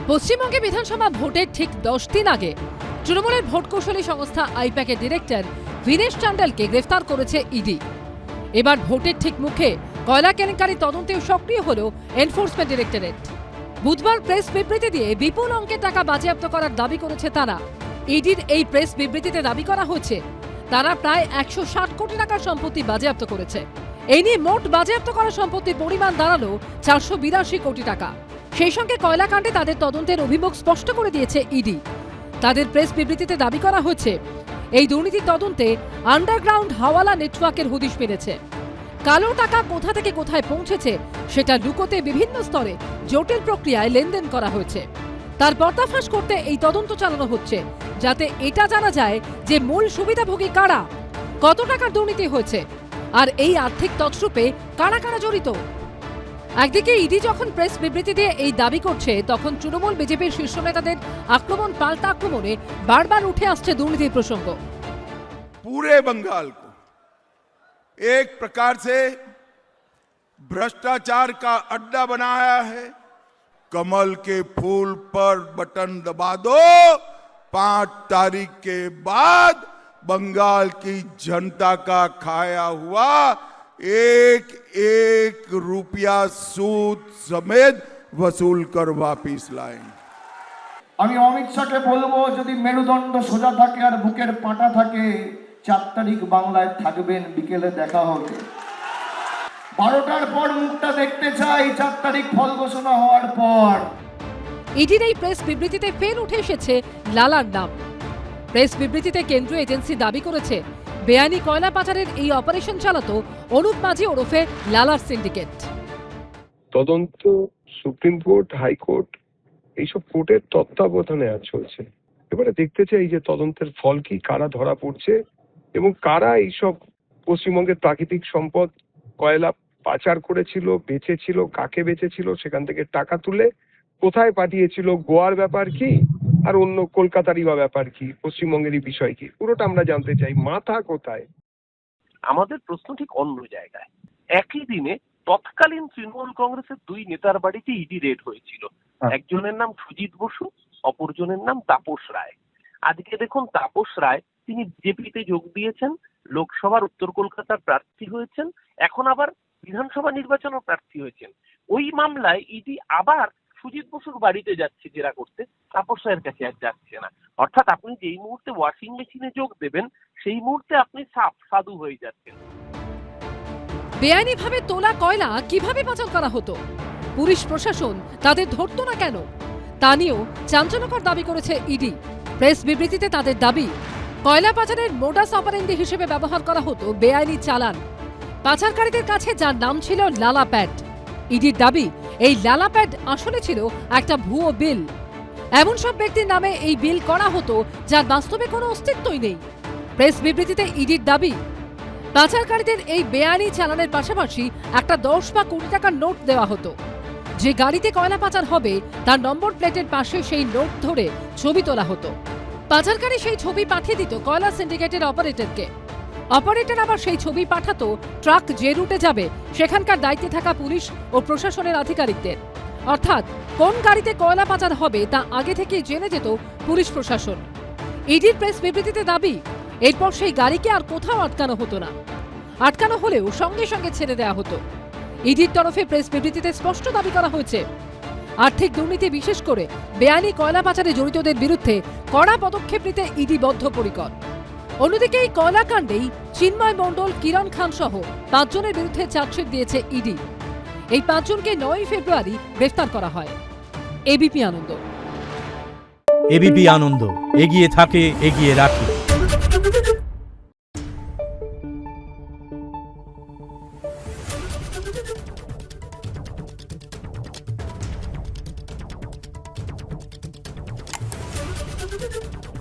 পশ্চিমবঙ্গে বিধানসভা ভোটের ঠিক 10 দিন আগে তৃণমূলের ভোট কৌশলী সংস্থা আইপ্যাকের ডিরেক্টর ভিনেশ চান্ডালকে গ্রেফতার করেছে ইডি। এবার ভোটের ঠিক মুখে কয়লা কেলেঙ্কারি তদন্তেও সক্রিয় হল এনফোর্সমেন্ট ডিরেক্টরেট। বুধবার প্রেস বিবৃতি দিয়ে বিপুল অঙ্কের টাকা বাজেয়াপ্ত করার দাবি করেছে তারা। ইডির এই প্রেস বিবৃতিতে দাবি করা হচ্ছে তারা প্রায় 160 কোটি টাকার সম্পত্তি বাজেয়াপ্ত করেছে। এই নিয়ে মোট বাজেয়াপ্ত করা সম্পত্তির পরিমাণ দাঁড়ালো 482 কোটি টাকা। সেই সঙ্গে কয়লাকাণ্ডে তাদের তদন্তের অভিমুখ স্পষ্ট করে দিয়েছে ইডি। তাদের প্রেস বিবৃতিতে দাবি করা হচ্ছে এই দুর্নীতির তদন্তে আন্ডারগ্রাউন্ড হাওয়ালা নেটওয়ার্কের হদিশ পেরেছে। কালো টাকা কোথা থেকে কোথায় পৌঁছেছে সেটা লুকোতে বিভিন্ন স্তরে জটিল প্রক্রিয়ায় লেনদেন করা হয়েছে। তার পর্দাফাশ করতে এই তদন্ত চালানো হচ্ছে, যাতে এটা জানা যায় যে মূল সুবিধাভোগী কারা, কত টাকার দুর্নীতি হয়েছে, আর এই আর্থিক তছরূপে কারা কারা জড়িত। একদিকে ইডি যখন প্রেস বিবৃতি দিয়ে এই দাবি করছে, তখন তৃণমূল বিজেপির শীর্ষ নেতাদের আক্রমণ পাল্টা আক্রমণে বারবার উঠে আসছে দুর্নীতির প্রসঙ্গ। पूरे बंगाल को एक प्रकार से भ्रष्टाचार का अड्डा बनाया है। कमल के फूल पर बटन दबा दो, 5 तारीख के बाद बंगाल की जनता का खाया हुआ एक एक रुपया सूद समेत वसूल कर वापिस लाएंगे। আমি অমিত শাহকে বলবো, যদি মেরুদণ্ড সোজা থাকে আর বুকের পাটা থাকে, 4 তারিখ বাংলায় থাকবেন, বিকেলে দেখা হবে। 12টার পর মুখটা দেখতে চাই, 4 তারিখ ফল ঘোষণা হওয়ার পর। ইডির এই প্রেস বিবৃতিতে ফের উঠে এসেছে লালার নাম। প্রেস বিবৃতিতে কেন্দ্রীয় এজেন্সি দাবি করেছে বেআইনি কয়লা পাচারের এই অপারেশন চালাতো অনুপ মাঝি ওরফে লালার সিন্ডিকেট। তদন্ত সুপ্রিম কোর্ট, হাইকোর্ট এইসব কোর্টের তত্ত্বাবধানে চলছে। এবারে দেখতে চাই এই যে তদন্তের ফল কি, কারা ধরা পড়ছে এবং কারা এইসব পশ্চিমবঙ্গের প্রাকৃতিক সম্পদ কয়লা পাচার করেছিল, বেচেছিল, কাকে বেচেছিল, সেখান থেকে টাকা তুলে কোথায় পাঠিয়েছিল, গোয়ার ব্যাপার কি আর অন্য কলকাতারই বা ব্যাপার কি, পশ্চিমবঙ্গেরই বিষয় কি, পুরোটা আমরা জানতে চাই। মাথা কোথায়? আমাদের প্রশ্ন ঠিক অন্য জায়গায়। একই দিনে তৎকালীন তৃণমূল কংগ্রেসের 2 নেতার বাড়িতে ইডি রেড হয়েছিল। একজনের নাম সুজিত বসু, অপরজনের নাম তাপস রায়। আজকে দেখুন, তাপস রায় তিনি বিজেপিতে যোগ দিয়েছেন, লোকসভার উত্তর কলকাতার প্রার্থী হয়েছেন, এখন আবার বিধানসভা নির্বাচনও প্রার্থী হয়েছেন। ওই মামলায় ইডি আবার সুজিত বসুর বাড়িতে যাচ্ছে জেরা করতে, তাপস রায়ের কাছে আর যাচ্ছে না। অর্থাৎ আপনি যেই মুহূর্তে ওয়াশিং মেশিনে যোগ দেবেন, সেই মুহূর্তে আপনি সাধু হয়ে যাচ্ছেন। বেআইনিভাবে তোলা কয়লা কিভাবে পাচার করা হতো, পুলিশ প্রশাসন তাদের ধরতো না কেন, তা নিয়েও চাঞ্চল্যকর দাবি করেছে ইডি। প্রেস বিবৃতিতে তাদের দাবি, কয়লা পাচারের মোডাস অপারেন্ডি হিসেবে ব্যবহার করা হতো বেআইনি চালান। পাচারকারীদের কাছে যার নাম ছিল লালা প্যাড। ইডির দাবি, এই লালা প্যাড আসলে ছিল একটা ভুয়ো বিল। এমন সব ব্যক্তির নামে এই বিল করা হতো যার বাস্তবে কোনো অস্তিত্বই নেই। প্রেস বিবৃতিতে ইডির দাবি, পাচারকারীদের এই বেআইনি চালানের পাশাপাশি একটা 10 বা 20 টাকার নোট দেওয়া হতো। যে গাড়িতে কয়লা পাচার হবে তার নম্বর প্লেটের পাশে সেই নোট ধরে ছবি তোলা হতো। পাচারকারী সেই ছবি পাঠিয়ে দিত কয়লা সিন্ডিকেটের অপারেটরকে। অপারেটর আবার সেই ছবি পাঠাতো ট্রাক যে রুটে যাবে সেখানকার দায়িত্বে থাকা পুলিশ ও প্রশাসনের আধিকারিকদের। অর্থাৎ কোন গাড়িতে কয়লা পাচার হবে তা আগে থেকেই জেনে যেত পুলিশ প্রশাসন। ইডির প্রেস বিবৃতিতে দাবি, এরপর সেই গাড়িকে আর কোথাও আটকানো হতো না। আটকানো হলেও সঙ্গে সঙ্গে ছেড়ে দেওয়া হতো। ইডির তরফে প্রেস বিবৃতিতে স্পষ্ট দাবি করা হয়েছে, আর্থিক দুর্নীতি বিশেষ করে বেআইনি কয়লা পাচারে জড়িতদের বিরুদ্ধে কড়া পদক্ষেপ নিতে ইডি বদ্ধপরিকর। অন্যদিকে এই কয়লাকাণ্ডেই চিন্ময় মণ্ডল, কিরণ খান সহ 5 জনের বিরুদ্ধে চার্জশিট দিয়েছে ইডি। এই 5 জনকে 9 ফেব্রুয়ারি গ্রেফতার করা হয়। এবিপি আনন্দ। এবিপি আনন্দ, এগিয়ে থাকে, এগিয়ে রাখে। Thank you.